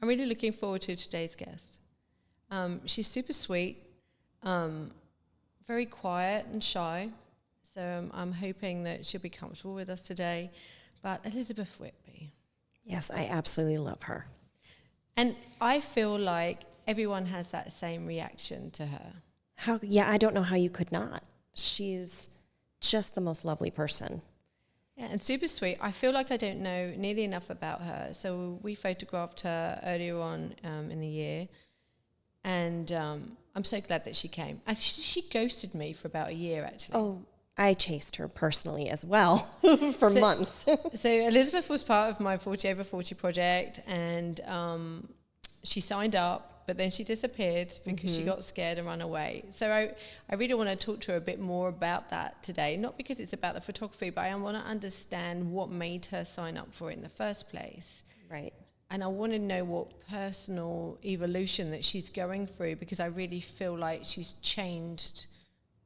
I'm really looking forward to today's guest. She's super sweet, very quiet and shy, so I'm hoping that she'll be comfortable with us today. But Elizabeth Whitby. Yes, I absolutely love her. And I feel like everyone has that same reaction to her. I don't know how you could not. She's just the most lovely person. Yeah, and super sweet. I feel like I don't know nearly enough about her. So we photographed her earlier on in the year. And I'm so glad that she came. She ghosted me for about a year, actually. Oh, I chased her personally as well for months. So Elizabeth was part of my 40 over 40 project, and she signed up, but then she disappeared because she got scared and ran away. So I really want to talk to her a bit more about that today, not because it's about the photography, but I want to understand what made her sign up for it in the first place. Right. And I want to know what personal evolution that she's going through, because I really feel like she's changed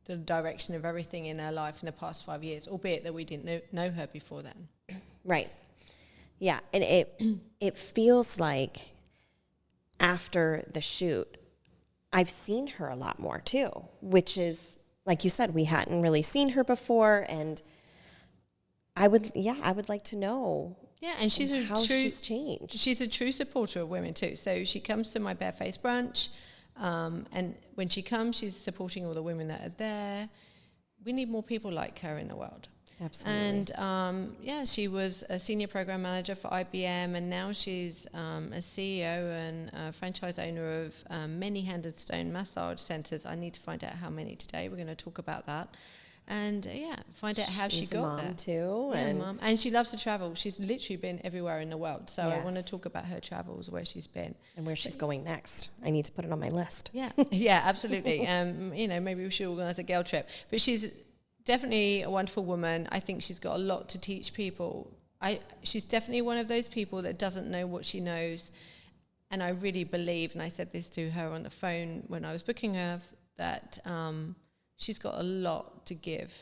the direction of everything in her life in the past 5 years, albeit that we didn't know her before then. Right. Yeah, and it feels like after the shoot, I've seen her a lot more too, which is, like you said, we hadn't really seen her before, and I would like to know. Yeah, and she's she's changed. She's a true supporter of women too. So she comes to my Barefaced brunch, and when she comes, she's supporting all the women that are there. We need more people like her in the world. Absolutely. And she was a senior program manager for IBM, and now she's a CEO and a franchise owner of many Hand and Stone massage centers. I need to find out how many today. We're going to talk about that. And find out how she got there. She's a mom too. Yeah, mom. And she loves to travel. She's literally been everywhere in the world. So Yes. I want to talk about her travels, where she's been. And where she's going next. I need to put it on my list. Yeah, absolutely. Maybe we should organise a girl trip. But she's definitely a wonderful woman. I think she's got a lot to teach people. She's definitely one of those people that doesn't know what she knows. And I really believe, and I said this to her on the phone when I was booking her, that she's got a lot to give,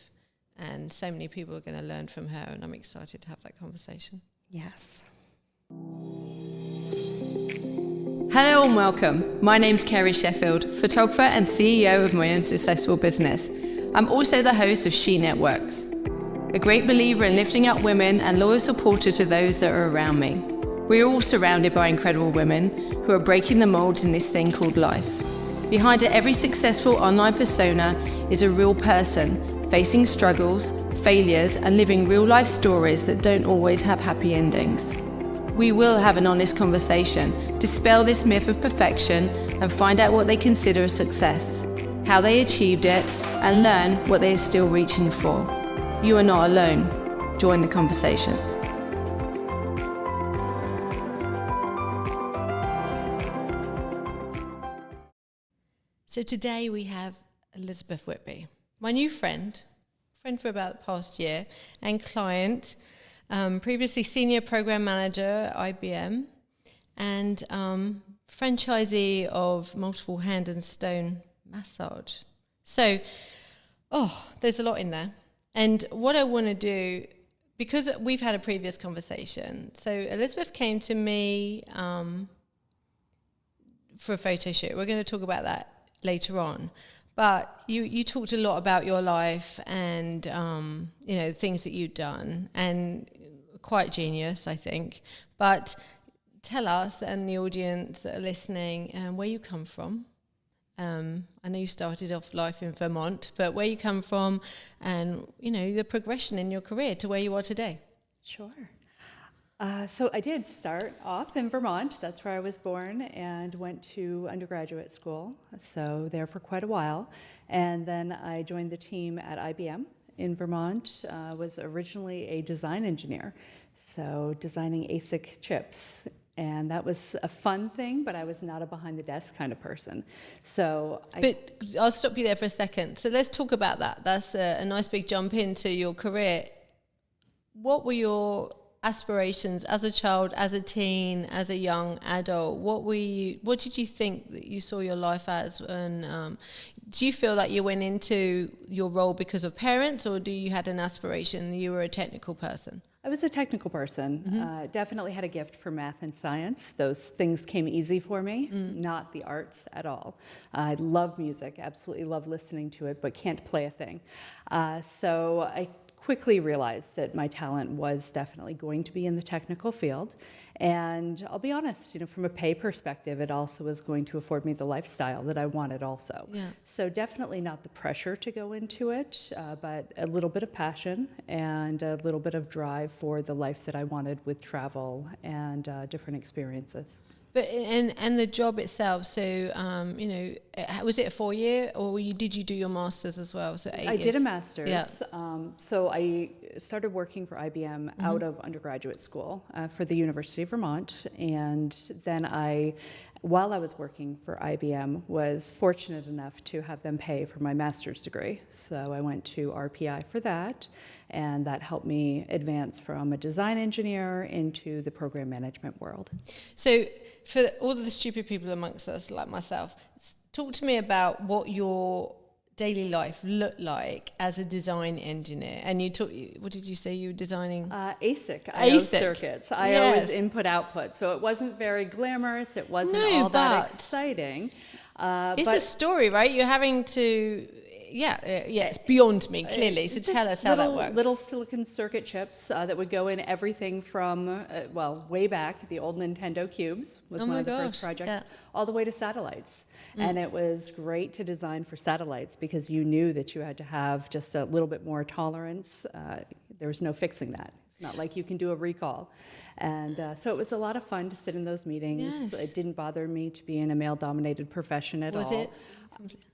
and so many people are going to learn from her, and I'm excited to have that conversation. Yes. Hello and welcome. My name's Carey Sheffield, photographer and CEO of my own successful business. I'm also the host of She Networks, a great believer in lifting up women and loyal supporter to those that are around me. We're all surrounded by incredible women who are breaking the molds in this thing called life. Behind every successful online persona is a real person facing struggles, failures, and living real-life stories that don't always have happy endings. We will have an honest conversation, dispel this myth of perfection, and find out what they consider a success, how they achieved it, and learn what they are still reaching for. You are not alone. Join the conversation. So today we have Elizabeth Whitby, my new friend for about the past year, and client, previously senior program manager at IBM, and franchisee of multiple Hand and Stone massage. So, there's a lot in there. And what I want to do, because we've had a previous conversation, so Elizabeth came to me for a photo shoot. We're going to talk about that later on, but you talked a lot about your life and things that you'd done, and quite genius, I think. But tell us and the audience that are listening where you come from. I know you started off life in Vermont, but where you come from, and the progression in your career to where you are today. Sure. So I did start off in Vermont. That's where I was born, and went to undergraduate school, so there for quite a while. And then I joined the team at IBM in Vermont. Was originally a design engineer, so designing ASIC chips. And that was a fun thing, but I was not a behind-the-desk kind of person. But I'll stop you there for a second. So let's talk about that. That's a nice big jump into your career. What were your aspirations as a child, as a teen, as a young adult? What did you think that you saw your life as? And do you feel like you went into your role because of parents, or do you had an aspiration, you were a technical person? I was a technical person. Definitely had a gift for math and science. Those things came easy for me, not the arts at all. I love music, absolutely love listening to it, but can't play a thing. So I quickly realized that my talent was definitely going to be in the technical field. And I'll be honest, from a pay perspective, it also was going to afford me the lifestyle that I wanted also. Yeah. So definitely not the pressure to go into it, but a little bit of passion and a little bit of drive for the life that I wanted with travel and different experiences. But and the job itself, so was it a 4-year, or did you do your masters as well? So 8 I years. did a master's. Yeah. So I started working for IBM out of undergraduate school for the University of Vermont, and then while I was working for IBM, was fortunate enough to have them pay for my master's degree. So I went to RPI for that, and that helped me advance from a design engineer into the program management world. So for all of the stupid people amongst us, like myself, talk to me about what your daily life looked like as a design engineer. And what did you say you were designing? ASIC, I/O ASIC. circuits. I/O Yes. is input-output, so it wasn't very glamorous. It wasn't No, all that but exciting. It's but a story, right? You're having to... it's beyond me, clearly. So just tell us how that works. Little silicon circuit chips that would go in everything from, way back, the old Nintendo cubes was one of the first projects, all the way to satellites. And it was great to design for satellites because you knew that you had to have just a little bit more tolerance. There was no fixing that. It's not like you can do a recall. And so it was a lot of fun to sit in those meetings. Yes. It didn't bother me to be in a male-dominated profession at all. Was it?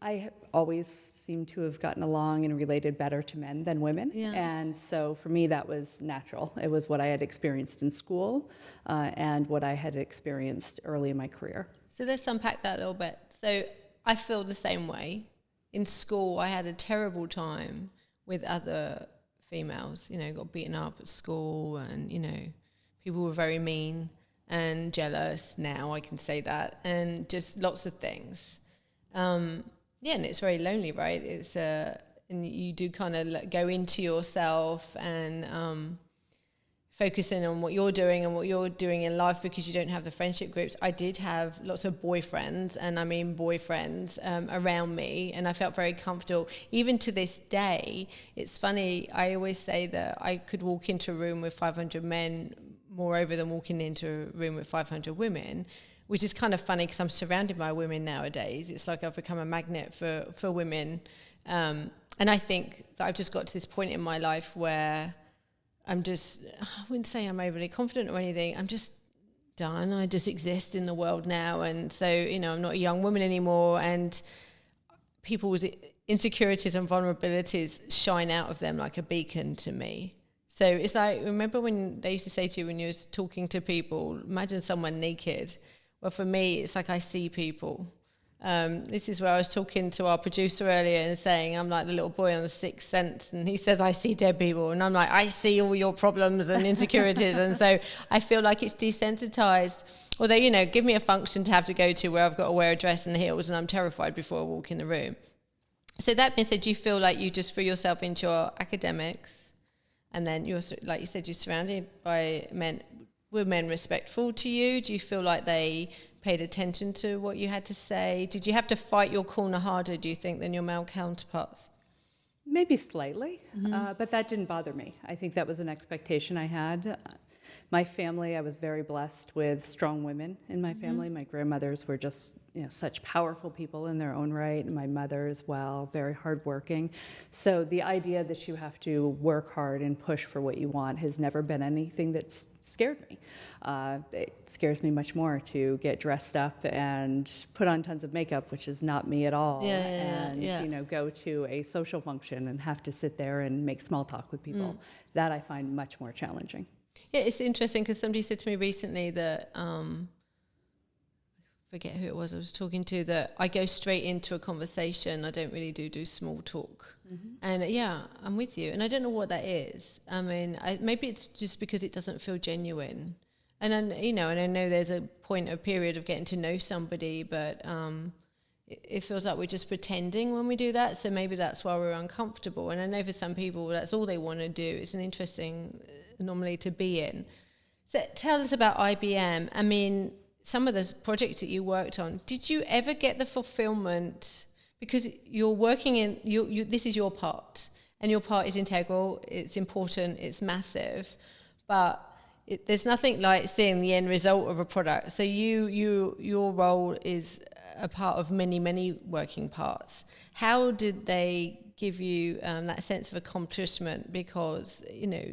I always seem to have gotten along and related better to men than women. Yeah. And so for me, that was natural. It was what I had experienced in school and what I had experienced early in my career. So let's unpack that a little bit. So I feel the same way. In school, I had a terrible time with other females. Got beaten up at school, and, people were very mean and jealous. Now I can say that. And just lots of things. And it's very lonely, right? It's and you do kind of go into yourself and focusing on what you're doing and what you're doing in life because you don't have the friendship groups. I did have lots of boyfriends, and I mean boyfriends around me, and I felt very comfortable. Even to this day, it's funny, I always say that I could walk into a room with 500 men moreover than walking into a room with 500 women, which is kind of funny because I'm surrounded by women nowadays. It's like I've become a magnet for women. And I think that I've just got to this point in my life where I wouldn't say I'm overly confident or anything. I'm just done. I just exist in the world now. And so, I'm not a young woman anymore. And people's insecurities and vulnerabilities shine out of them like a beacon to me. So it's like, remember when they used to say to you when you were talking to people, imagine someone naked. Well, for me, it's like I see people. This is where I was talking to our producer earlier and saying I'm like the little boy on the Sixth Sense, and he says I see dead people, and I'm like, I see all your problems and insecurities. And so I feel like it's desensitized. Although, give me a function to have to go to where I've got to wear a dress and heels, and I'm terrified before I walk in the room. So that being said, you feel like you just threw yourself into your academics, and then you're, like you said, you're surrounded by men. Were men respectful to you? Do you feel like they paid attention to what you had to say? Did you have to fight your corner harder, do you think, than your male counterparts? Maybe slightly, but that didn't bother me. I think that was an expectation I had. My family, I was very blessed with strong women in my family. My grandmothers were just, such powerful people in their own right, and my mother as well, very hardworking. So the idea that you have to work hard and push for what you want has never been anything that's scared me. It scares me much more to get dressed up and put on tons of makeup, which is not me at all, and go to a social function and have to sit there and make small talk with people. That I find much more challenging. Yeah, it's interesting because somebody said to me recently that, forget who it was I was talking to, that I go straight into a conversation. I don't really do small talk. And I'm with you. And I don't know what that is. I mean, maybe it's just because it doesn't feel genuine. And then, and I know there's a period of getting to know somebody, but it feels like we're just pretending when we do that. So maybe that's why we're uncomfortable. And I know for some people, that's all they want to do. It's an interesting anomaly to be in. So tell us about IBM. I mean, some of the projects that you worked on, did you ever get the fulfillment? Because you're working in, this is your part, and your part is integral, it's important, it's massive, but there's nothing like seeing the end result of a product. So your role is a part of many, many working parts. How did they give you that sense of accomplishment? Because,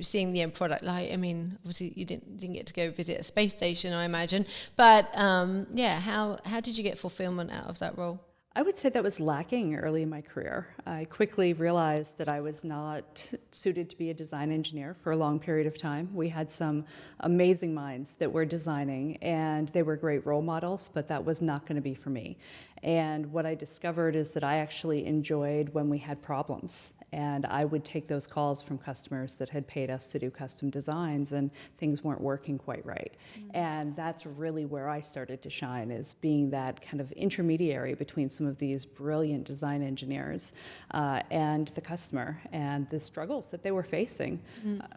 seeing the end product, like, I mean, obviously you didn't get to go visit a space station, I imagine, but how did you get fulfillment out of that role? I would say that was lacking early in my career. I quickly realized that I was not suited to be a design engineer for a long period of time. We had some amazing minds that were designing, and they were great role models, but that was not going to be for me. And what I discovered is that I actually enjoyed when we had problems. And I would take those calls from customers that had paid us to do custom designs and things weren't working quite right. And that's really where I started to shine, is being that kind of intermediary between some of these brilliant design engineers and the customer, and the struggles that they were facing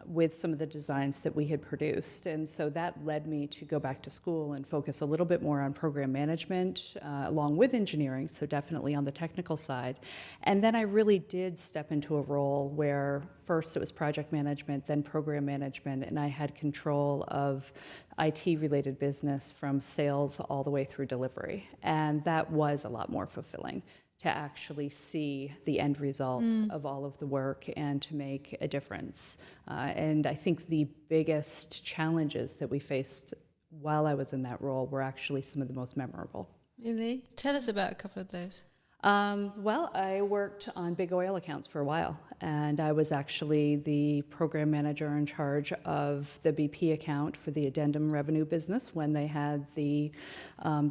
with some of the designs that we had produced. And so that led me to go back to school and focus a little bit more on program management along with engineering, so definitely on the technical side. And then I really did step into a role where first it was project management, then program management, and I had control of IT-related business from sales all the way through delivery. And that was a lot more fulfilling, to actually see the end result of all of the work and to make a difference. And I think the biggest challenges that we faced while I was in that role were actually some of the most memorable. Really? Tell us about a couple of those. Well, I worked on big oil accounts for a while, and I was actually the program manager in charge of the BP account for the addendum revenue business when they had the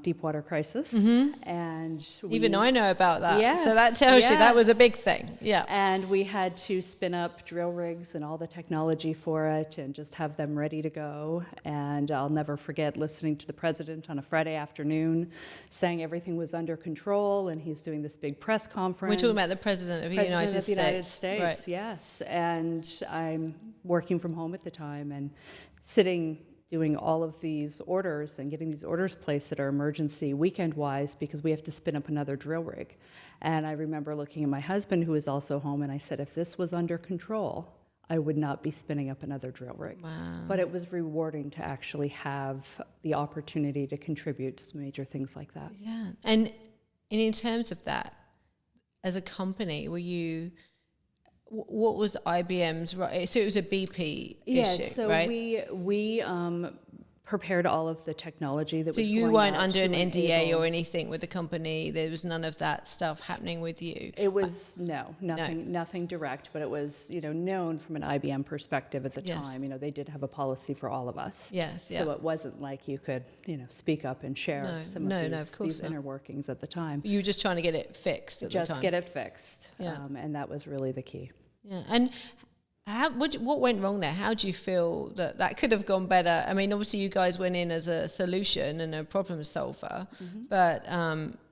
Deepwater crisis. And even I know about that. Yes, so that tells you that was a big thing. Yeah. And we had to spin up drill rigs and all the technology for it and just have them ready to go. And I'll never forget listening to the president on a Friday afternoon saying everything was under control, and he's doing this big press conference. We're talking about the President of the United States. Right. Yes. And I'm working from home at the time and sitting doing all of these orders and getting these orders placed that are emergency weekend-wise because we have to spin up another drill rig. And I remember looking at my husband, who was also home, and I said, if this was under control, I would not be spinning up another drill rig. Wow. But it was rewarding to actually have the opportunity to contribute to some major things like that. Yeah. And in terms of that, as a company, were you, what was IBM's, right? So it was a BP issue, so right? we prepared all of the technology that was So going you weren't out under to an NDA enable- or anything with the company? There was none of that stuff happening with you? It was, nothing direct, but it was, known from an IBM perspective at the Yes. time. They did have a policy for all of us. Yes, yeah. So it wasn't like you could, speak up and share some of these inner workings at the time. You were just trying to get it fixed at the time? Just get it fixed. Yeah. And that was really the key. Yeah. And what went wrong there? How do you feel that could have gone better? I mean, obviously you guys went in as a solution and a problem solver, but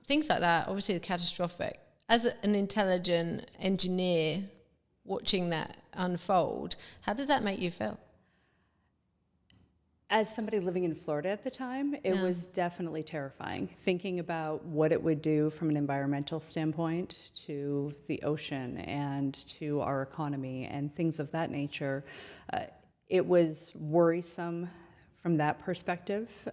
things like that, obviously catastrophic. As an intelligent engineer watching that unfold, how does that make you feel? As somebody living in Florida at the time, it was definitely terrifying. Thinking about what it would do from an environmental standpoint to the ocean and to our economy and things of that nature, it was worrisome from that perspective.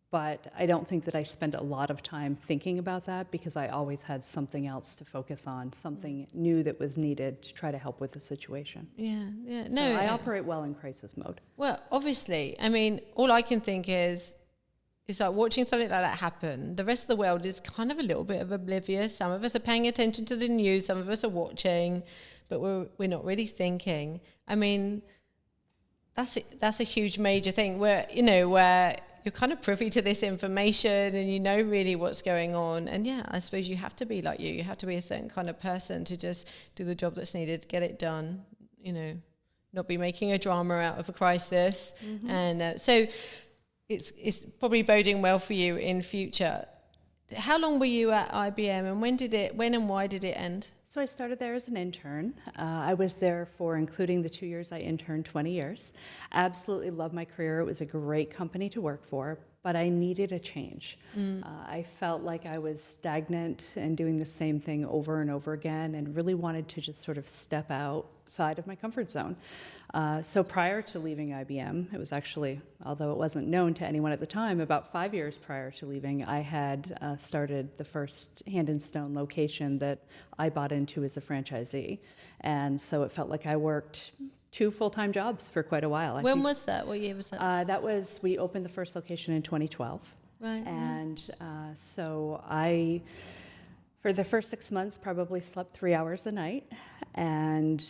But I don't think that I spent a lot of time thinking about that because I always had something else to focus on, something new that was needed to try to help with the situation. Yeah. So I operate well in crisis mode. Well, obviously, I mean, all I can think is like watching something like that happen. The rest of the world is kind of a little bit of oblivious. Some of us are paying attention to the news, some of us are watching, but we're not really thinking. I mean, that's a huge major thing where you're kind of privy to this information and you know really what's going on. And yeah, I suppose you have to be like you. You have to be a certain kind of person to just do the job that's needed, get it done, not be making a drama out of a crisis. And so it's probably boding well for you in future. how long were you at IBM, and when and why did it end? So I started there as an intern. I was there for, including the 2 years I interned, 20 years. Absolutely loved my career. It was a great company to work for, but I needed a change. I felt like I was stagnant and doing the same thing over and over again, and really wanted to just sort of step outside of my comfort zone. So prior to leaving IBM, it was actually, although it wasn't known to anyone at the time, about 5 years prior to leaving, I had started the first Hand and Stone location that I bought into as a franchisee. And so it felt like I worked 2 full-time jobs for quite a while. When was that? What year was that? We opened the first location in 2012. Right. And so I, for the first 6 months, probably slept 3 hours a night. And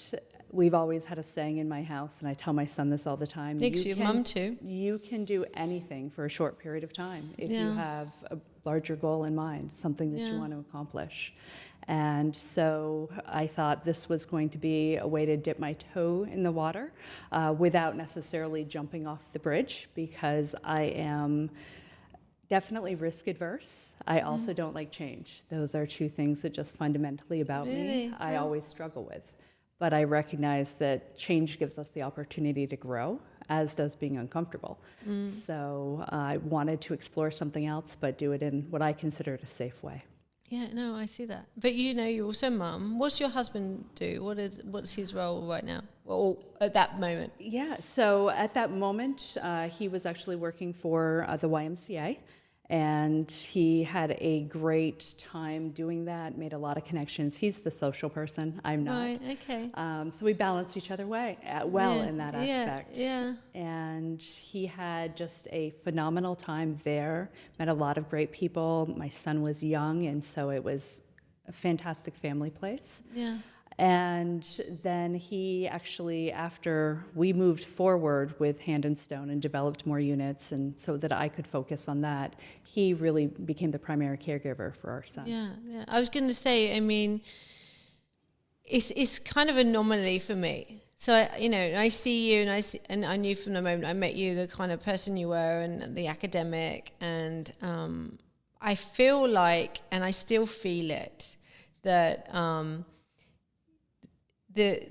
we've always had a saying in my house, and I tell my son this all the time. Your mum too. You can do anything for a short period of time if you have a larger goal in mind, something that you want to accomplish. And so I thought this was going to be a way to dip my toe in the water without necessarily jumping off the bridge, because I am definitely risk adverse. I also don't like change. Those are 2 things that just fundamentally about me I always struggle with. But I recognize that change gives us the opportunity to grow, as does being uncomfortable. So I wanted to explore something else, but do it in what I considered a safe way. Yeah, no, I see that. But you're also mum. What's your husband do? What's his role right now, or at that moment? Yeah, so at that moment, he was actually working for the YMCA, and he had a great time doing that, made a lot of connections. He's the social person, I'm not. Right, okay. So we balanced each other well in that aspect. Yeah. And he had just a phenomenal time there, met a lot of great people. My son was young, and so it was a fantastic family place. Yeah. And then he actually, after we moved forward with Hand and Stone and developed more units, and so that I could focus on that, he really became the primary caregiver for our son. Yeah. I was going to say, I mean, it's kind of an anomaly for me. So I see you, and I knew from the moment I met you the kind of person you were, and the academic, and I feel like, and I still feel it, that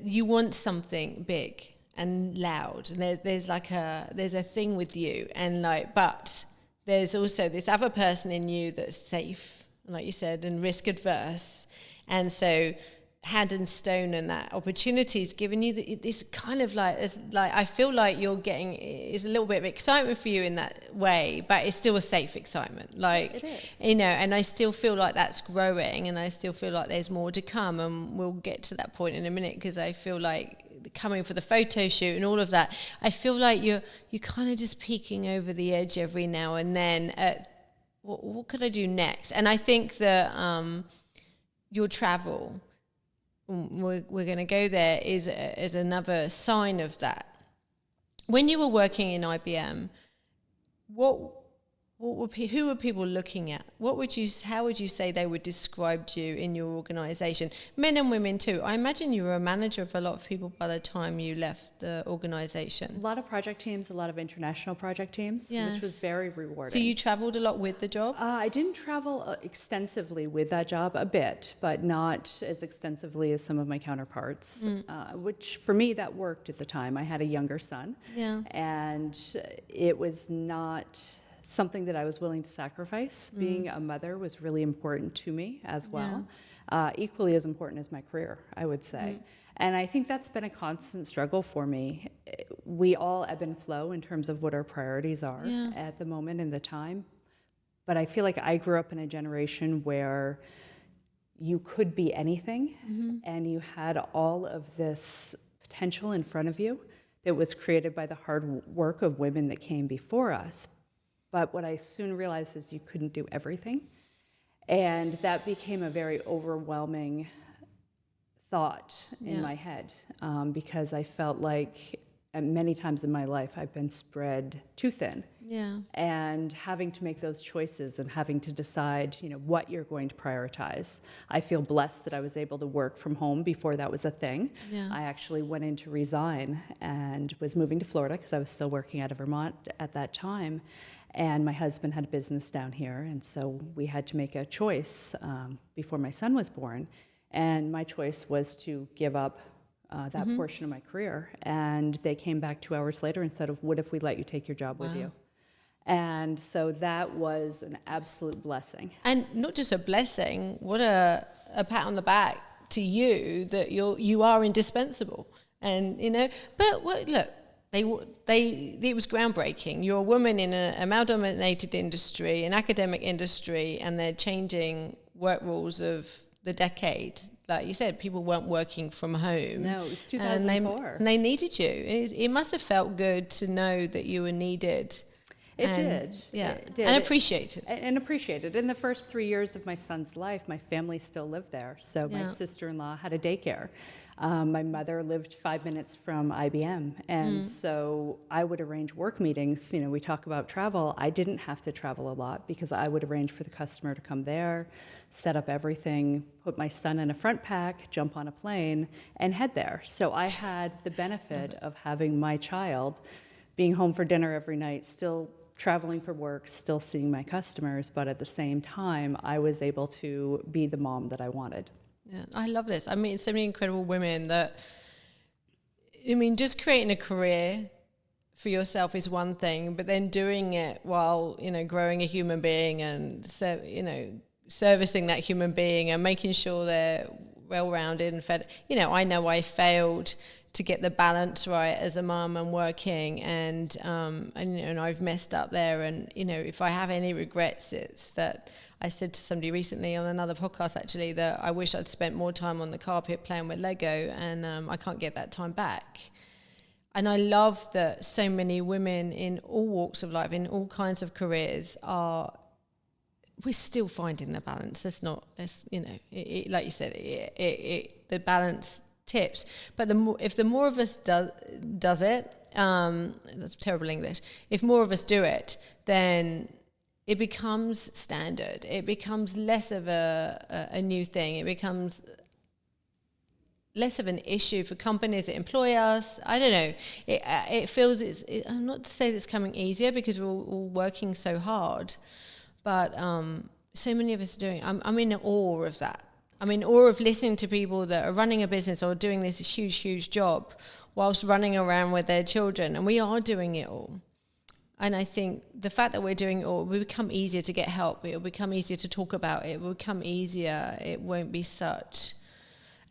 you want something big and loud, and there's a thing with you, and but there's also this other person in you that's safe, like you said, and risk adverse, and so Hand and Stone and that opportunity is giving you this kind of I feel like you're getting is a little bit of excitement for you in that way, but it's still a safe excitement, it is. And I still feel like that's growing, and I still feel like there's more to come, and we'll get to that point in a minute, because I feel like coming for the photo shoot and all of that, I feel like you're kind of just peeking over the edge every now and then at what could I do next. And I think that your travel, we're going to go there, is another sign of that. When you were working in IBM, who were people looking at? How would you say they would describe you in your organization? Men and women too. I imagine you were a manager of a lot of people by the time you left the organization. A lot of project teams, a lot of international project teams, which was very rewarding. So you traveled a lot with the job? I didn't travel extensively with that job, a bit, but not as extensively as some of my counterparts, which for me, that worked at the time. I had a younger son, and it was not something that I was willing to sacrifice. Being a mother was really important to me as well, equally as important as my career, I would say. And I think that's been a constant struggle for me. We all ebb and flow in terms of what our priorities are at the moment in the time. But I feel like I grew up in a generation where you could be anything, and you had all of this potential in front of you that was created by the hard work of women that came before us. But what I soon realized is you couldn't do everything. And that became a very overwhelming thought in my head, because I felt like many times in my life I've been spread too thin. And having to make those choices and having to decide, what you're going to prioritize. I feel blessed that I was able to work from home before that was a thing. I actually went in to resign and was moving to Florida because I was still working out of Vermont at that time. And my husband had a business down here, and so we had to make a choice before my son was born. And my choice was to give up that portion of my career. And they came back 2 hours later and said, what if we let you take your job with you? And so that was an absolute blessing. And not just a blessing, what a pat on the back to you that you are indispensable. And, but look, it was groundbreaking. You're a woman in a male-dominated industry, an academic industry, and they're changing work rules of the decade. Like you said, people weren't working from home. No, it was 2004. And they needed you. It must have felt good to know that you were needed. It did. Yeah. It did. And appreciated. And appreciated. In the first 3 years of my son's life, my family still lived there. So my sister-in-law had a daycare. My mother lived 5 minutes from IBM. And so I would arrange work meetings. We talk about travel. I didn't have to travel a lot because I would arrange for the customer to come there, set up everything, put my son in a front pack, jump on a plane, and head there. So I had the benefit of having my child being home for dinner every night, still traveling for work, still seeing my customers, but at the same time, I was able to be the mom that I wanted. Yeah, I love this. I mean, so many incredible women that, just creating a career for yourself is one thing, but then doing it while, growing a human being and, servicing that human being and making sure they're well-rounded and fed. I know I failed to get the balance right as a mum and working, and I've messed up there. And if I have any regrets, it's that I said to somebody recently on another podcast actually that I wish I'd spent more time on the carpet playing with Lego, and I can't get that time back. And I love that so many women in all walks of life, in all kinds of careers, we're still finding the balance. Like you said, the balance tips, but if the more of us does it, that's terrible English. If more of us do it, then it becomes standard. It becomes less of a new thing. It becomes less of an issue for companies that employ us. I don't know. It feels I'm not to say that it's coming easier because we're all working so hard, but so many of us are doing. I'm in awe of that. I'm in awe of listening to people that are running a business or doing this huge, huge job whilst running around with their children. And we are doing it all. And I think the fact that we're doing it all, it will become easier to get help. It will become easier to talk about it. It will become easier. It won't be such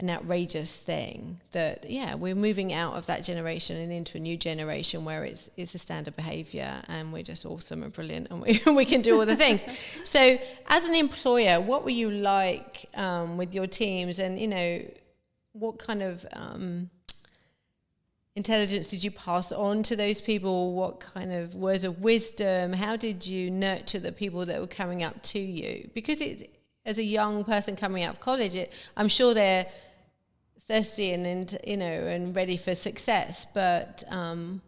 an outrageous thing that, we're moving out of that generation and into a new generation where it's a standard behavior and we're just awesome and brilliant and we can do all the things. So as an employer, what were you like with your teams, and, what kind of intelligence did you pass on to those people? What kind of words of wisdom? How did you nurture the people that were coming up to you? Because as a young person coming out of college, I'm sure they're thirsty and ready for success, but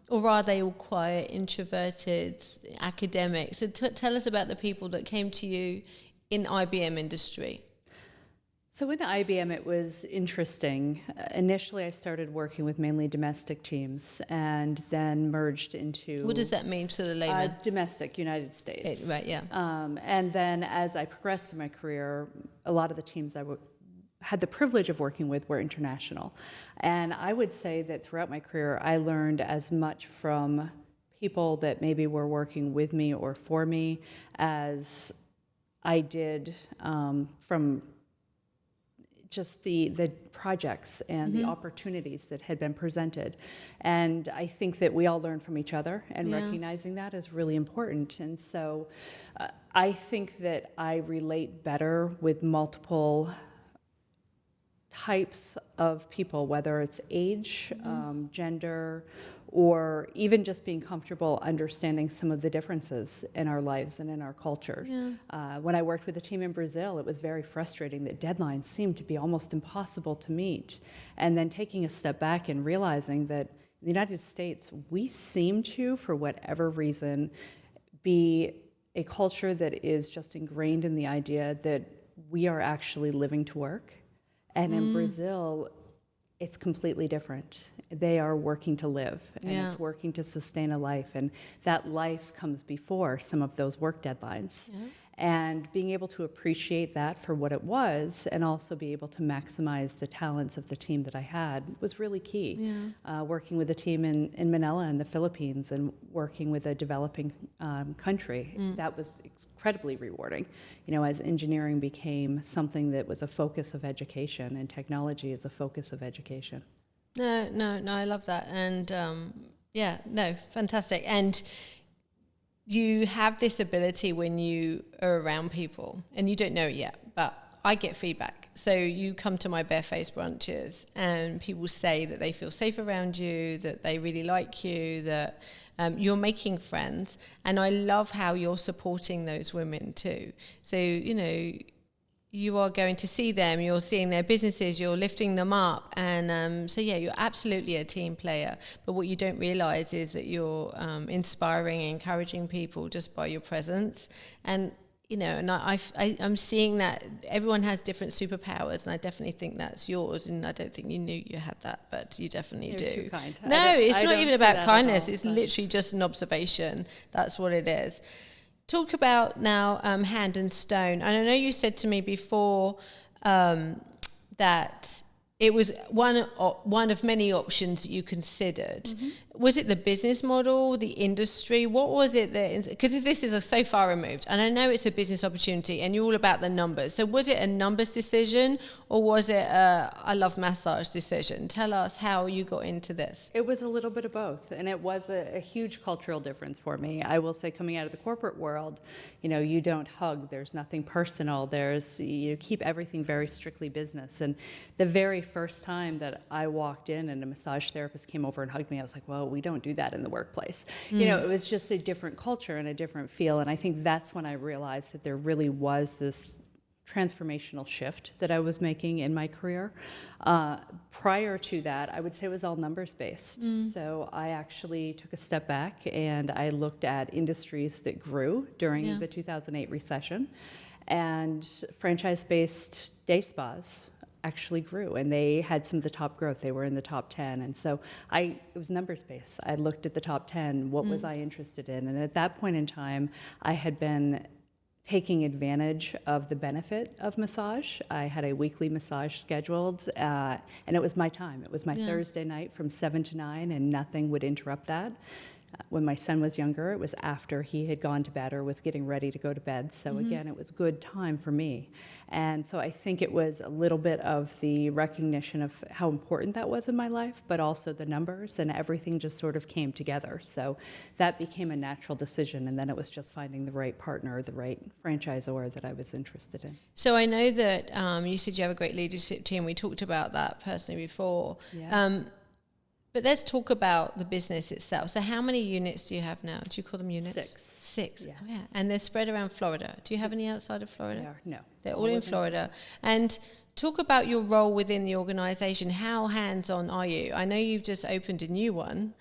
or are they all quiet, introverted, academics? So tell us about the people that came to you in IBM industry. So in IBM, it was interesting. Initially, I started working with mainly domestic teams and then merged into... What does that mean to the layman? Domestic, United States. Right, yeah. And then as I progressed in my career, a lot of the teams I had the privilege of working with were international. And I would say that throughout my career, I learned as much from people that maybe were working with me or for me as I did from just the projects and the opportunities that had been presented. And I think that we all learn from each other, and recognizing that is really important. And so I think that I relate better with multiple types of people, whether it's age, gender, or even just being comfortable understanding some of the differences in our lives and in our culture. When I worked with a team in Brazil, it was very frustrating that deadlines seemed to be almost impossible to meet. And then taking a step back and realizing that in the United States, we seem to, for whatever reason, be a culture that is just ingrained in the idea that we are actually living to work. And in Brazil, it's completely different. they are working to live, and Yeah. it's working to sustain a life, and that life comes before some of those work deadlines. Yeah. And being able to appreciate that for what it was, and also be able to maximize the talents of the team that I had, was really key. Yeah. Working with a team in Manila in the Philippines, and working with a developing country, that was incredibly rewarding. You know, as engineering became something that was a focus of education, and technology is a focus of education. No, I love that. And fantastic. And you have this ability when you are around people, and you don't know it yet, but I get feedback. So you come to my barefaced brunches and people say that they feel safe around you, that they really like you, that you're making friends. And I love how you're supporting those women too. So, you know, you are going to see them, you're seeing their businesses, you're lifting them up. And you're absolutely a team player. But what you don't realize is that you're inspiring and encouraging people just by your presence. And, you know, and I'm seeing that everyone has different superpowers, and I definitely think that's yours. And I don't think you knew you had that, but you definitely You're do. too kind. No, it's not even about kindness. All, it's literally just an observation. That's what it is. Talk about now Hand and Stone. And I know you said to me before that it was one of many options that you considered. Mm-hmm. Was it the business model, the industry? What was it that, because this is so far removed, and I know it's a business opportunity and you're all about the numbers. So was it a numbers decision, or was it a I love massage decision? Tell us how you got into this. It was a little bit of both, and it was a huge cultural difference for me. I will say, coming out of the corporate world, you know, you don't hug, there's nothing personal, you keep everything very strictly business. And the very first time that I walked in and a massage therapist came over and hugged me, I was like, well, we don't do that in the workplace. You know, it was just a different culture and a different feel. And I think that's when I realized that there really was this transformational shift that I was making in my career. Prior to that, I would say it was all numbers based. So I actually took a step back and I looked at industries that grew during the 2008 recession, and franchise-based day spas actually grew, and they had some of the top growth. They were in the top 10. And so it was numbers based. I looked at the top 10, what was I interested in? And at that point in time, I had been taking advantage of the benefit of massage. I had a weekly massage scheduled, and it was my time. It was my Thursday night from 7 to 9, and nothing would interrupt that. When my son was younger, it was after he had gone to bed or was getting ready to go to bed. So again, it was good time for me. And so I think it was a little bit of the recognition of how important that was in my life, but also the numbers, and everything just sort of came together. So that became a natural decision, and then it was just finding the right partner, the right franchisor that I was interested in. So I know that you said you have a great leadership team. We talked about that personally before. Yeah. But let's talk about the business itself. So how many units do you have now? Do you call them units? 6. 6. Yeah. Oh, yeah. And they're spread around Florida. Do you have any outside of Florida? They are. No. They're all in Florida. And talk about your role within the organization. How hands-on are you? I know you've just opened a new one,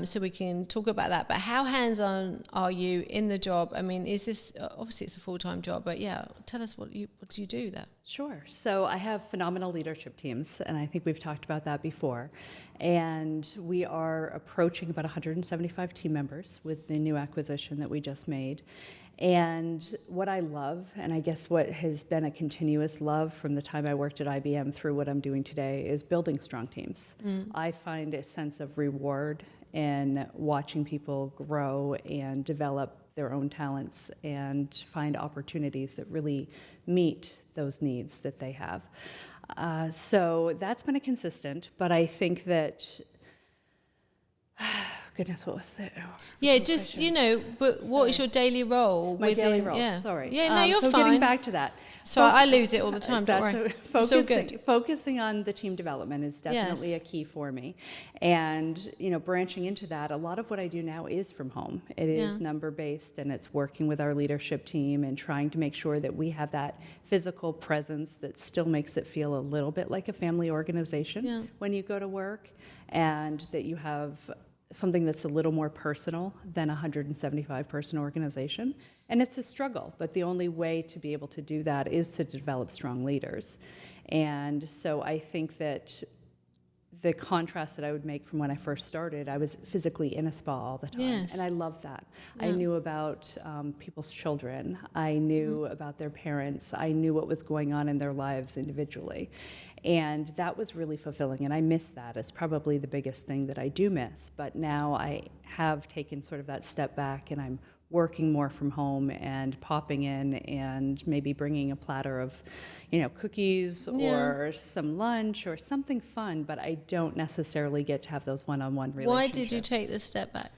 so we can talk about that. But how hands-on are you in the job? I mean, is this, obviously it's a full-time job, but yeah, tell us what do you do there? Sure. So I have phenomenal leadership teams, and I think we've talked about that before. And we are approaching about 175 team members with the new acquisition that we just made. And what I love, and I guess what has been a continuous love from the time I worked at IBM through what I'm doing today, is building strong teams. I find a sense of reward in watching people grow and develop their own talents and find opportunities that really meet those needs that they have. So that's been a consistent, but I think that goodness, what was that? Yeah, just, you know, but what is your daily role? My daily role, yeah. sorry. Yeah, no, you're so fine. getting back to that. So I lose it all the time, don't worry. It's all good. Focusing on the team development is definitely a key for me. And, you know, branching into that, a lot of what I do now is from home. It is number-based, and it's working with our leadership team and trying to make sure that we have that physical presence that still makes it feel a little bit like a family organization when you go to work, and that you have something that's a little more personal than a 175-person organization. And it's a struggle, but the only way to be able to do that is to develop strong leaders. And so I think that the contrast that I would make from when I first started, I was physically in a spa all the time. Yes. And I loved that. Yeah. I knew about people's children. I knew about their parents. I knew what was going on in their lives individually. And that was really fulfilling. And I miss that. It's probably the biggest thing that I do miss. But now I have taken sort of that step back, and I'm working more from home and popping in and maybe bringing a platter of, cookies or some lunch or something fun, but I don't necessarily get to have those one-on-one relationships. Why did you take this step back?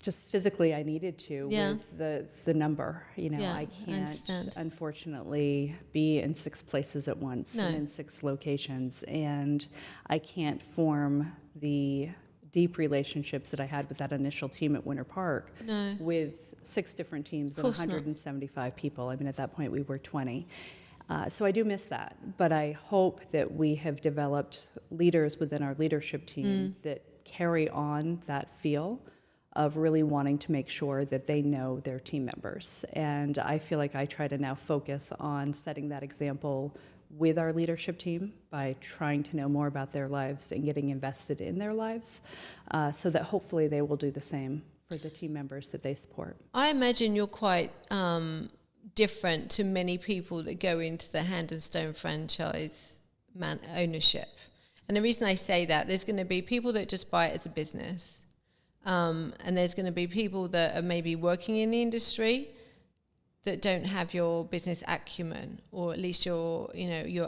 Just physically I needed to with the number. Yeah, I I can't, understand. unfortunately, be in 6 places at once and in 6 locations, and I can't form the deep relationships that I had with that initial team at Winter Park with 6 different teams and 175 people. I mean, at that point we were 20. So I do miss that, but I hope that we have developed leaders within our leadership team that carry on that feel of really wanting to make sure that they know their team members. And I feel like I try to now focus on setting that example with our leadership team by trying to know more about their lives and getting invested in their lives, so that hopefully they will do the same for the team members that they support. I imagine you're quite different to many people that go into the Hand and Stone franchise ownership. And the reason I say that, there's going to be people that just buy it as a business. And there's going to be people that are maybe working in the industry that don't have your business acumen, or at least your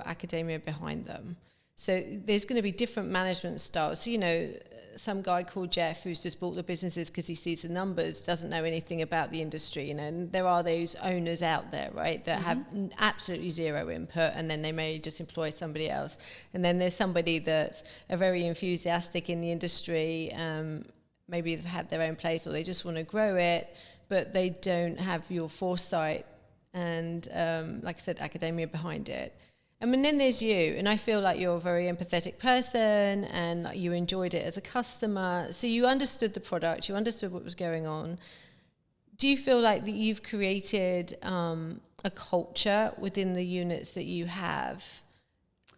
academia behind them. So there's going to be different management styles. So, some guy called Jeff who's just bought the businesses because he sees the numbers, doesn't know anything about the industry, and there are those owners out there, right, that have absolutely zero input, and then they may just employ somebody else. And then there's somebody that's a very enthusiastic in the industry, maybe they've had their own place or they just want to grow it, but they don't have your foresight and, like I said, academia behind it. And then there's you, and I feel like you're a very empathetic person, and you enjoyed it as a customer. So you understood the product, you understood what was going on. Do you feel like that you've created a culture within the units that you have?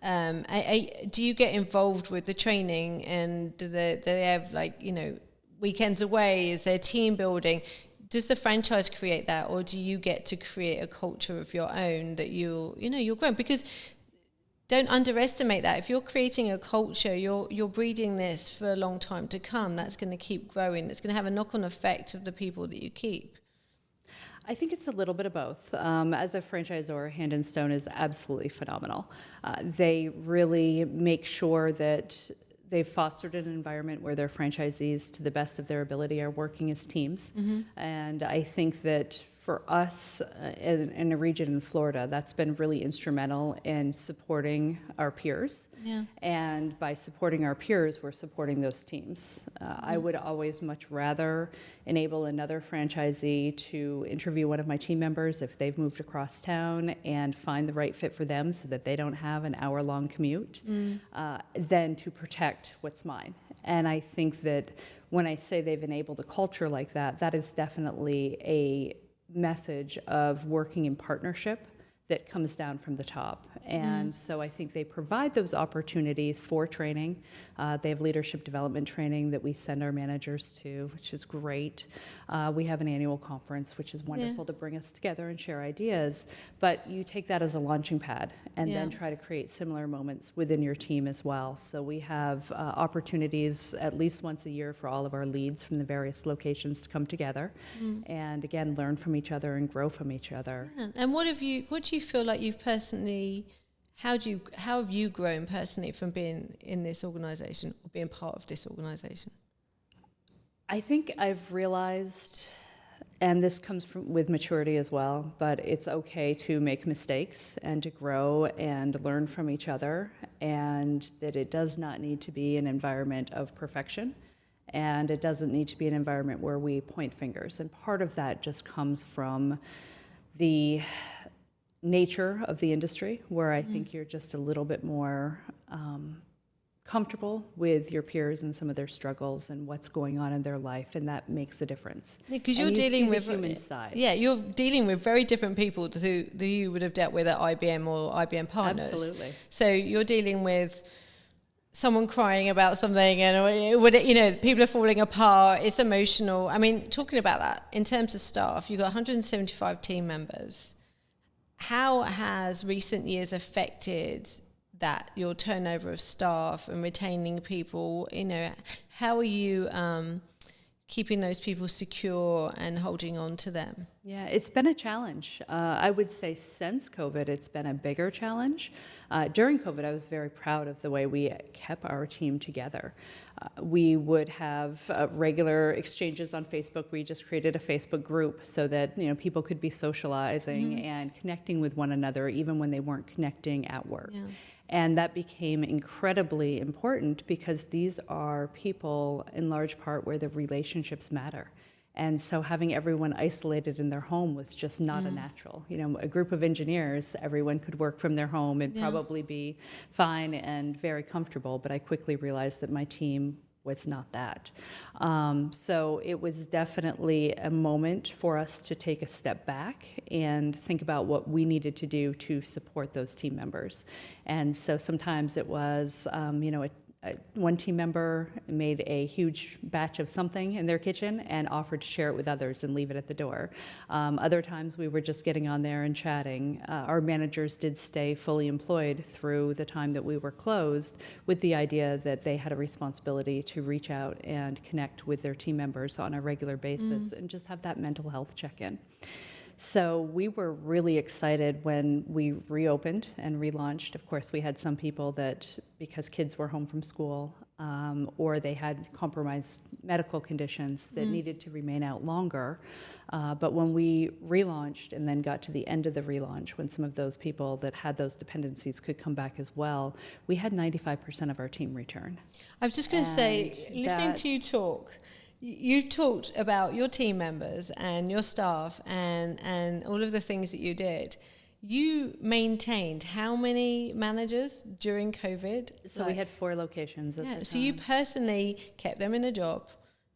Do you get involved with the training, and do they have weekends away? Is there team building? Does the franchise create that, or do you get to create a culture of your own that you're growing? Because don't underestimate that. If you're creating a culture, you're breeding this for a long time to come. That's going to keep growing. It's going to have a knock-on effect of the people that you keep. I think it's a little bit of both. As a franchisor, Hand and Stone is absolutely phenomenal. They really make sure that they've fostered an environment where their franchisees, to the best of their ability, are working as teams. And I think that for us in a region in Florida, that's been really instrumental in supporting our peers. Yeah. And by supporting our peers, we're supporting those teams. I would always much rather enable another franchisee to interview one of my team members if they've moved across town and find the right fit for them so that they don't have an hour-long commute, than to protect what's mine. And I think that when I say they've enabled a culture like that, that is definitely a message of working in partnership that comes down from the top. And so I think they provide those opportunities for training. They have leadership development training that we send our managers to, which is great. We have an annual conference, which is wonderful to bring us together and share ideas. But you take that as a launching pad and then try to create similar moments within your team as well. So we have opportunities at least once a year for all of our leads from the various locations to come together and, again, learn from each other and grow from each other. Yeah. And what do you feel like you've personally, how have you grown personally from being in this organisation or being part of this organisation? I think I've realized, and this comes with maturity as well, but it's okay to make mistakes and to grow and learn from each other, and that it does not need to be an environment of perfection, and it doesn't need to be an environment where we point fingers. And part of that just comes from the nature of the industry, where I think you're just a little bit more comfortable with your peers and some of their struggles and what's going on in their life, and that makes a difference. Because you're dealing with the human side. Yeah, you're dealing with very different people to who you would have dealt with at IBM or IBM Partners. Absolutely. So you're dealing with someone crying about something, and would it, people are falling apart. It's emotional. I mean, talking about that in terms of staff, you've got 175 team members. How has recent years affected that, your turnover of staff and retaining people? How are you keeping those people secure and holding on to them? Yeah, it's been a challenge. I would say since COVID, it's been a bigger challenge. During COVID, I was very proud of the way we kept our team together. We would have regular exchanges on Facebook. We just created a Facebook group so that people could be socializing and connecting with one another even when they weren't connecting at work. Yeah. And that became incredibly important because these are people, in large part, where the relationships matter. And so having everyone isolated in their home was just not a natural. A group of engineers, everyone could work from their home and probably be fine and very comfortable. But I quickly realized that my team was not that. So it was definitely a moment for us to take a step back and think about what we needed to do to support those team members. And so sometimes it was, one team member made a huge batch of something in their kitchen and offered to share it with others and leave it at the door. Other times we were just getting on there and chatting. Our managers did stay fully employed through the time that we were closed, with the idea that they had a responsibility to reach out and connect with their team members on a regular basis and just have that mental health check-in. So we were really excited when we reopened and relaunched. Of course, we had some people that, because kids were home from school, or they had compromised medical conditions that needed to remain out longer. But when we relaunched and then got to the end of the relaunch, when some of those people that had those dependencies could come back as well, we had 95% of our team return. I was just going to say, listening to you talk, you talked about your team members and your staff and all of the things that you did. You maintained how many managers during COVID? So we had 4 locations at the time. So you personally kept them in a job.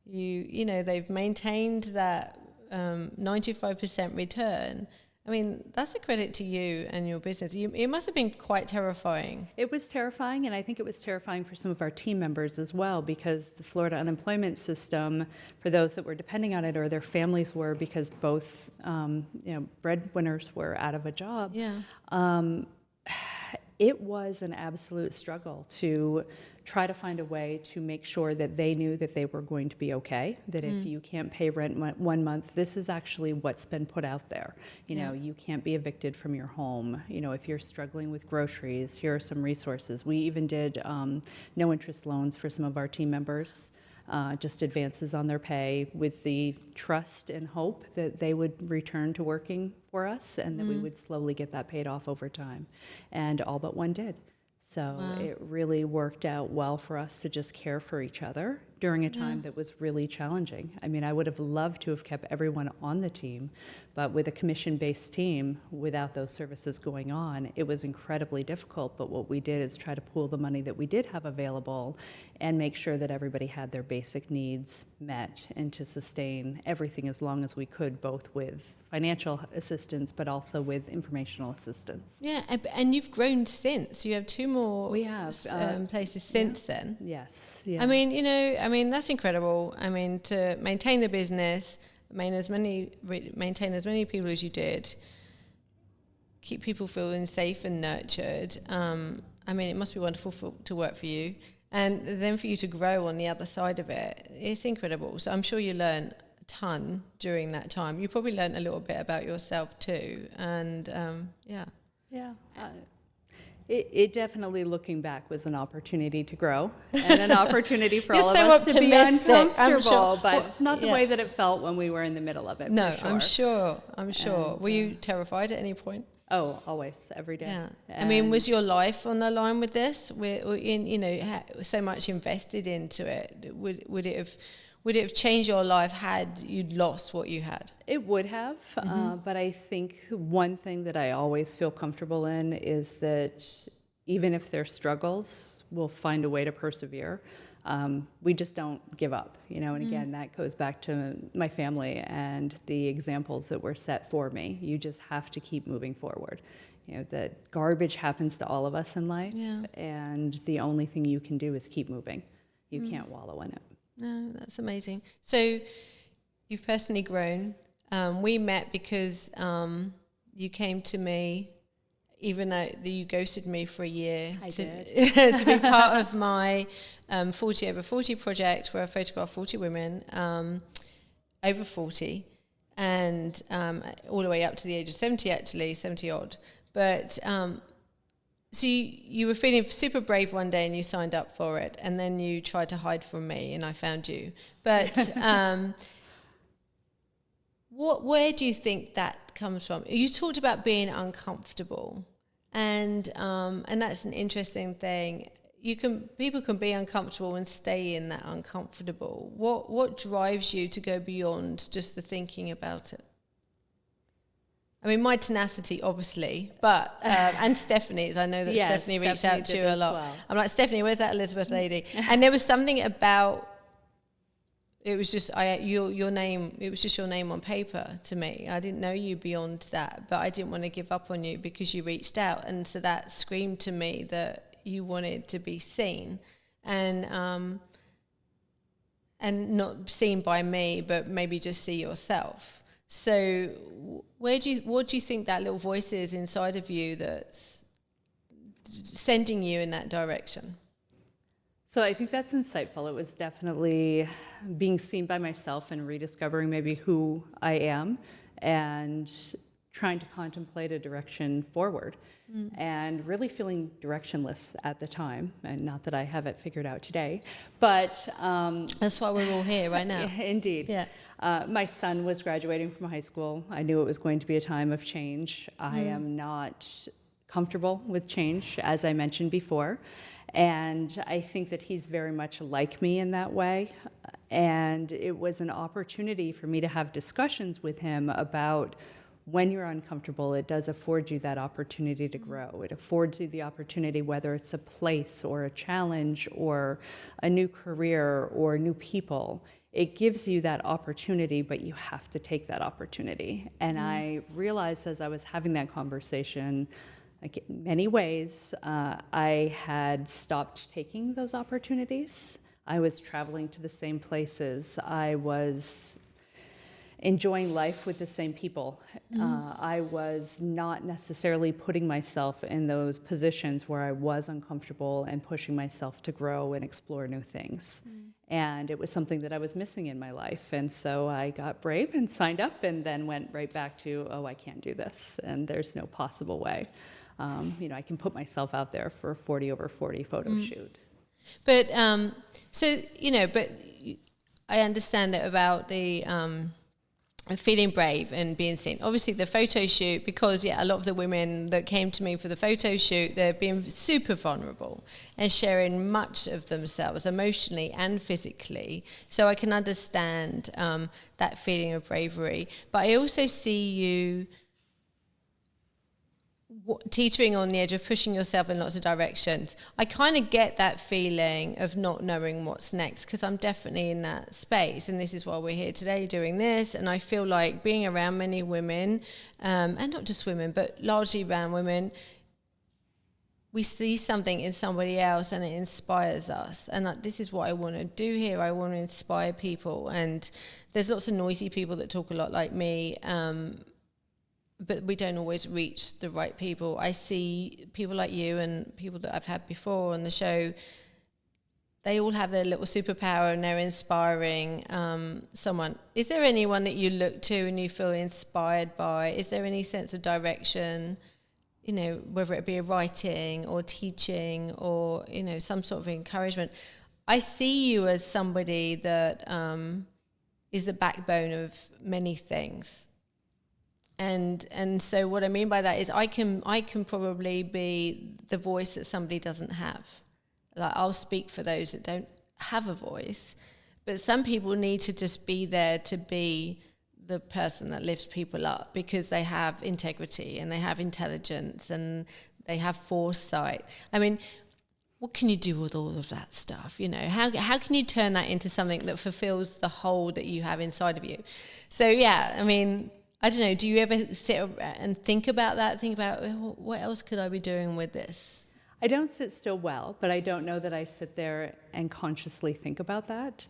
They've maintained that 95% return. I mean, that's a credit to you and your business. It must have been quite terrifying. It was terrifying, and I think it was terrifying for some of our team members as well, because the Florida unemployment system, for those that were depending on it or their families were, because both breadwinners were out of a job. Yeah. It was an absolute struggle to try to find a way to make sure that they knew that they were going to be okay, that if you can't pay rent 1 month, this is actually what's been put out there. You can't be evicted from your home. If you're struggling with groceries, here are some resources. We even did no interest loans for some of our team members. Just advances on their pay, with the trust and hope that they would return to working for us and that we would slowly get that paid off over time. And all but one did. So it really worked out well for us to just care for each other during a time that was really challenging. I mean, I would have loved to have kept everyone on the team, but with a commission-based team, without those services going on, it was incredibly difficult. But what we did is try to pool the money that we did have available and make sure that everybody had their basic needs met, and to sustain everything as long as we could, both with financial assistance but also with informational assistance. Yeah, and you've grown since. You have 2 more places since then. Yes. Yeah. I mean, that's incredible. I mean, to maintain the business, maintain as many people as you did, keep people feeling safe and nurtured. I mean, it must be wonderful to work for you. And then for you to grow on the other side of it, it's incredible. So I'm sure you learned a ton during that time. You probably learned a little bit about yourself too. And It definitely, looking back, was an opportunity to grow and an opportunity for all of us to be uncomfortable. But it's not the way that it felt when we were in the middle of it. No, for sure. I'm sure. Were you terrified at any point? Oh, always, every day. Yeah. I mean, was your life on the line with this? So much invested into it. Would it have changed your life had you lost what you had? It would have, but I think one thing that I always feel comfortable in is that even if there's struggles, we'll find a way to persevere. we just don't give up, and again, that goes back to my family and the examples that were set for me. You just have to keep moving forward. That garbage happens to all of us in life, and the only thing you can do is keep moving. You can't wallow in it. No, that's amazing. So you've personally grown. We met because you came to me, even though you ghosted me for a year, to be part of my 40 over 40 project, where I photograph 40 women over 40, and all the way up to the age of 70, actually, 70 odd. But so you were feeling super brave one day and you signed up for it, and then you tried to hide from me and I found you. But where do you think that comes from? You talked about being uncomfortable, and that's an interesting thing. People can be uncomfortable and stay in that uncomfortable. What drives you to go beyond just the thinking about it? I mean, my tenacity, obviously, but and Stephanie's. I know that Stephanie reached out to you a lot. Well. I'm like, Stephanie, where's that Elizabeth lady? And there was something about. It was just your name. It was just your name on paper to me. I didn't know you beyond that, but I didn't want to give up on you because you reached out, and so that screamed to me that you wanted to be seen, and not seen by me, but maybe just see yourself. So, what do you think that little voice is inside of you that's sending you in that direction? So I think that's insightful. It was definitely being seen by myself and rediscovering maybe who I am and trying to contemplate a direction forward and really feeling directionless at the time. And not that I have it figured out today, but... that's why we're all here right now. Indeed. Yeah. My son was graduating from high school. I knew it was going to be a time of change. I am not comfortable with change, as I mentioned before. And I think that he's very much like me in that way. And it was an opportunity for me to have discussions with him about when you're uncomfortable, it does afford you that opportunity to grow. It affords you the opportunity, whether it's a place or a challenge or a new career or new people. It gives you that opportunity, but you have to take that opportunity. And I realized as I was having that conversation, like in many ways, I had stopped taking those opportunities. I was traveling to the same places. I was enjoying life with the same people. I was not necessarily putting myself in those positions where I was uncomfortable and pushing myself to grow and explore new things. And it was something that I was missing in my life. And so I got brave and signed up and then went right back to, I can't do this. And there's no possible way. I can put myself out there for a 40 over 40 photo shoot. But, but I understand that about the feeling brave and being seen. Obviously, the photo shoot, because, a lot of the women that came to me for the photo shoot, they're being super vulnerable and sharing much of themselves emotionally and physically. So I can understand that feeling of bravery. But I also see you teetering on the edge of pushing yourself in lots of directions. I kind of get that feeling of not knowing what's next, because I'm definitely in that space, and this is why we're here today doing this. And I feel like being around many women, and not just women, but largely around women, we see something in somebody else and it inspires us. And this is what I want to do here. I want to inspire people. And there's lots of noisy people that talk a lot like me, but we don't always reach the right people. I see people like you and people that I've had before on the show, they all have their little superpower and they're inspiring someone. Is there anyone that you look to and you feel inspired by? Is there any sense of direction, whether it be writing or teaching or, some sort of encouragement? I see you as somebody that is the backbone of many things. And so what I mean by that is I can probably be the voice that somebody doesn't have. Like, I'll speak for those that don't have a voice, but some people need to just be there to be the person that lifts people up because they have integrity and they have intelligence and they have foresight. I mean, what can you do with all of that stuff? You know, how can you turn that into something that fulfills the hole that you have inside of you? So yeah, I mean, I don't know, do you ever sit and think about that? Think about, what else could I be doing with this? I don't sit still well, but I don't know that I sit there and consciously think about that.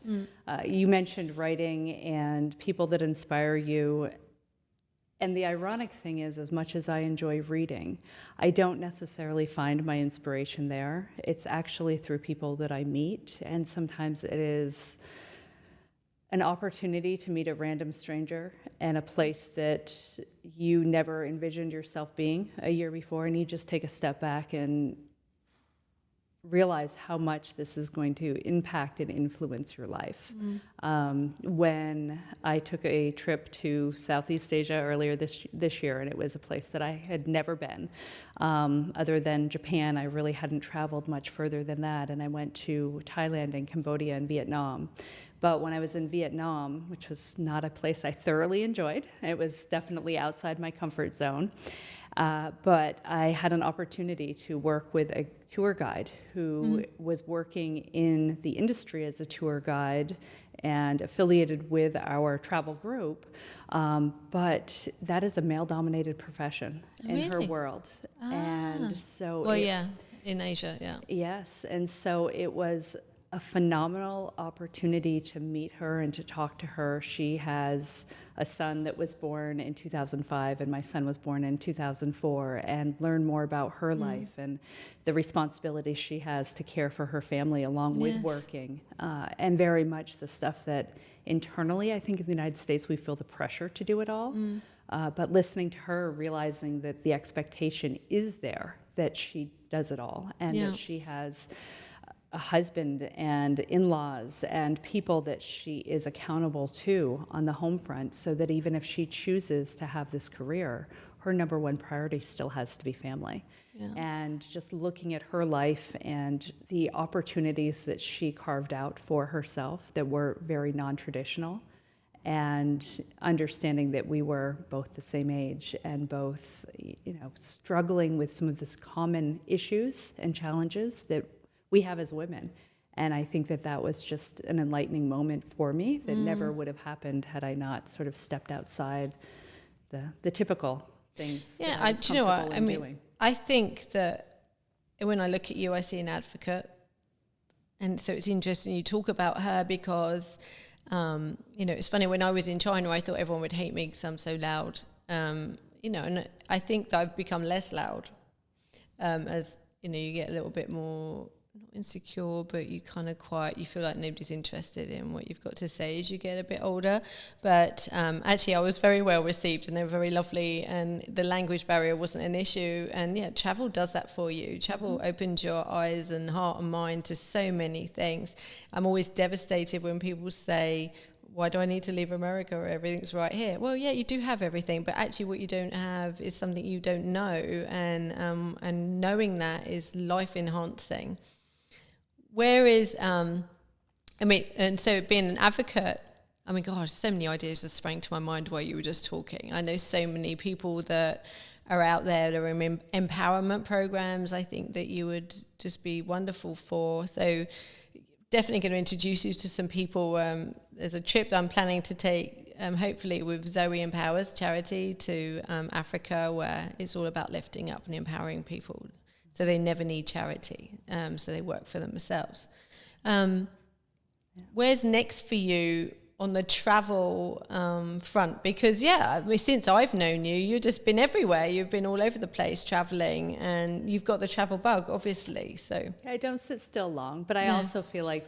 You mentioned writing and people that inspire you. And the ironic thing is, as much as I enjoy reading, I don't necessarily find my inspiration there. It's actually through people that I meet, and sometimes it is an opportunity to meet a random stranger in a place that you never envisioned yourself being a year before, and you just take a step back and realize how much this is going to impact and influence your life. When I took a trip to Southeast Asia earlier this year, and it was a place that I had never been. Other than Japan, I really hadn't traveled much further than that, and I went to Thailand and Cambodia and Vietnam. But when I was in Vietnam, which was not a place I thoroughly enjoyed, it was definitely outside my comfort zone. But I had an opportunity to work with a tour guide who was working in the industry as a tour guide and affiliated with our travel group. But that is a male-dominated profession in her world. And so in Asia, yeah. Yes, and so it was a phenomenal opportunity to meet her and to talk to her. She has a son that was born in 2005, and my son was born in 2004, and learn more about her life and the responsibility she has to care for her family along with working, and very much the stuff that internally, I think in the United States, we feel the pressure to do it all. But listening to her, realizing that the expectation is there, that she does it all, and that she has a husband and in-laws and people that she is accountable to on the home front, so that even if she chooses to have this career, her number one priority still has to be family. And just looking at her life and the opportunities that she carved out for herself that were very non-traditional, and understanding that we were both the same age and both, struggling with some of these common issues and challenges that we have as women. And I think that was just an enlightening moment for me that never would have happened had I not sort of stepped outside the typical things. Yeah, do you know what? I mean, doing. I think that when I look at you, I see an advocate. And so it's interesting you talk about her because, it's funny, when I was in China, I thought everyone would hate me because I'm so loud. And I think that I've become less loud as, you get a little bit more, not insecure, but you kind of quiet. You feel like nobody's interested in what you've got to say as you get a bit older. But actually, I was very well received, and they were very lovely, and the language barrier wasn't an issue. And yeah, travel does that for you. Travel opens your eyes and heart and mind to so many things. I'm always devastated when people say, why do I need to leave America where everything's right here? Well, yeah, you do have everything, but actually what you don't have is something you don't know, and knowing that is life enhancing. Whereas, and so being an advocate, I mean, gosh, so many ideas just sprang to my mind while you were just talking. I know so many people that are out there that are in empowerment programs. I think that you would just be wonderful for. So definitely going to introduce you to some people. There's a trip that I'm planning to take, hopefully with Zoe Empowers charity, to Africa, where it's all about lifting up and empowering people, so they never need charity, so they work for themselves. Where's next for you on the travel front? Because since I've known you, you've just been everywhere. You've been all over the place traveling, and you've got the travel bug, obviously. So I don't sit still long, but I also feel like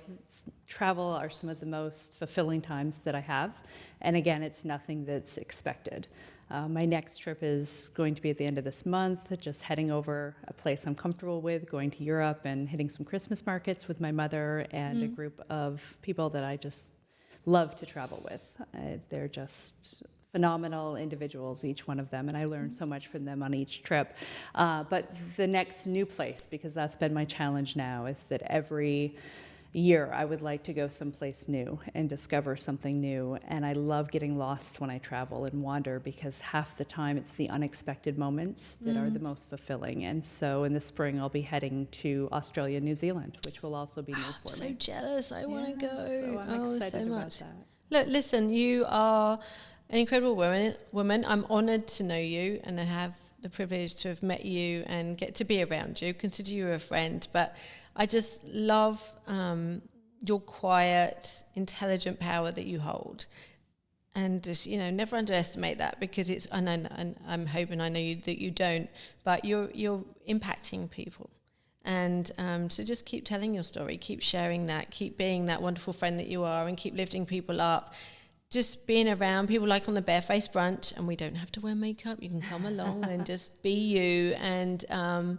travel are some of the most fulfilling times that I have. And again, it's nothing that's expected. My next trip is going to be at the end of this month, just heading over a place I'm comfortable with, going to Europe and hitting some Christmas markets with my mother and a group of people that I just love to travel with. They're just phenomenal individuals, each one of them, and I learn so much from them on each trip. But the next new place, because that's been my challenge now, is that every year, I would like to go someplace new and discover something new. And I love getting lost when I travel and wander, because half the time it's the unexpected moments that are the most fulfilling. And so in the spring, I'll be heading to Australia, New Zealand, which will also be new for So me. jealous. I want to go. So I'm excited so about much. that. Look, listen, you are an incredible woman. I'm honoured to know you, and I have the privilege to have met you and get to be around you, consider you a friend. But I just love your quiet, intelligent power that you hold. And just, never underestimate that, because it's, and I'm hoping I know that you don't, but you're impacting people. And so just keep telling your story, keep sharing that, keep being that wonderful friend that you are, and keep lifting people up. Just being around people, like on the Barefaced Brunch, and we don't have to wear makeup. You can come along and just be you. And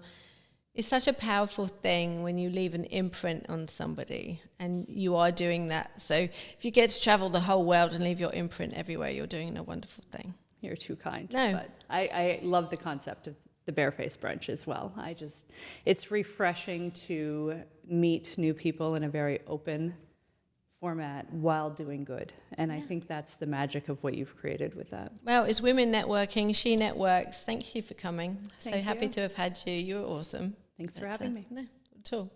it's such a powerful thing when you leave an imprint on somebody, and you are doing that. So if you get to travel the whole world and leave your imprint everywhere, you're doing a wonderful thing. You're too kind. No. But I love the concept of the Barefaced Brunch as well. It's refreshing to meet new people in a very open format while doing good. And I think that's the magic of what you've created with that. Well, it's women networking, She Networks. Thank you for coming. Thank Happy you. to have had you. You're awesome. Thanks for having me. No, at all.